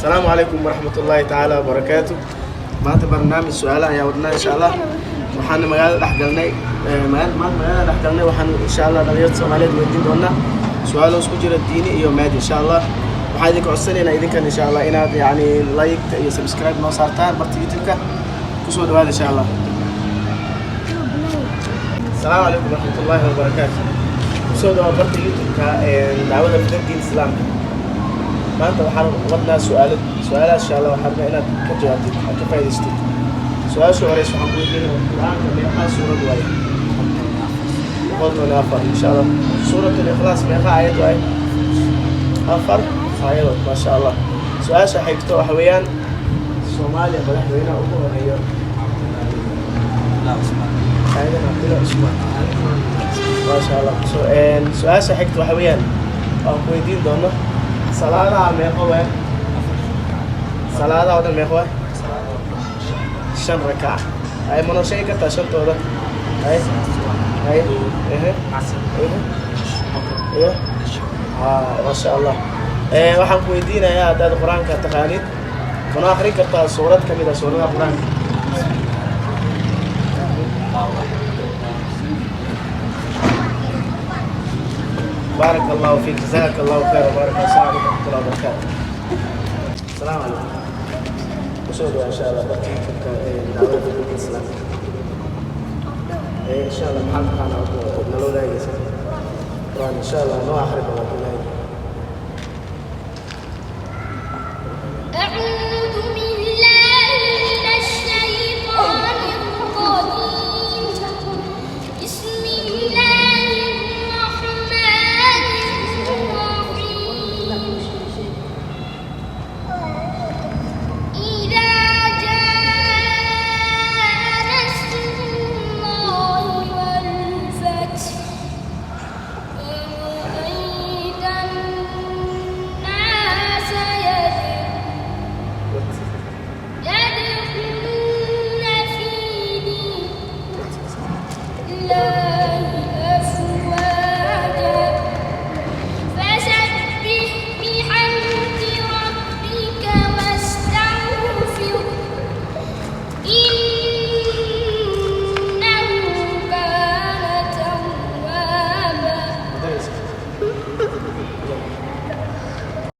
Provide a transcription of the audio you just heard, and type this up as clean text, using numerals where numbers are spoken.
السلام عليكم ورحمة الله تعالى وبركاته. maanta barnaamij su'aalaha ayaa wadnaa insha Allah waxaan magaalada dhex galnay magaalada dhex galnay waxaan insha Allah dhalinyarada Soomaaliyeed weydiin doonaa su'aalo isku jira diini iyo maadi insha Allah waxaan idin codsanaynaa idinkan insha Allah inaad yani like iyo subscribe noo saartaan barta YouTube-ka ku soo dhawaada insha Allah. السلام عليكم ورحمة الله وبركاته. kusoo dhawaada barta YouTube-ka daawada fikrada islaamka. maanta waxaan wadnaa su'aalaha insha Allah waxaan inaad ka jawaabtid ka faa'iidaystid. su-aasha hore waxaan ku weydiinaa quraanka meeqa suurad waaye? qolna afar insha Allah. suuratul ikhlas meeqa aayad waaye? afar aayadood ma sha Allah. su-aasha xigto waxa weeyaan Soomaaliya madaxweynaha ugu horeeyo ayadana Abdullah Usman ma sha Allah. su-aasha xigto waxa weeyaan aan ku weydiin doono salaadaha meeqa waaye? salaadaha wadan meeqa waaye? 5 rakac ay mana shay ka taashantooda ay ما شاء الله. waxaan ku weydiinayaa hadaad quraanka taqaanid mana akhrin kartaa suurad kamid ah suuradaha quraanka? بارك الله فيك جزاك الله خير وبارك السلام عليكم ورحمة الله وبركاته. السلام عليكم. وصولوا إن شاء الله بركي دعوة الإسلام. إن شاء الله محل قناة نلو لا يجلس. إن شاء الله نوع آخر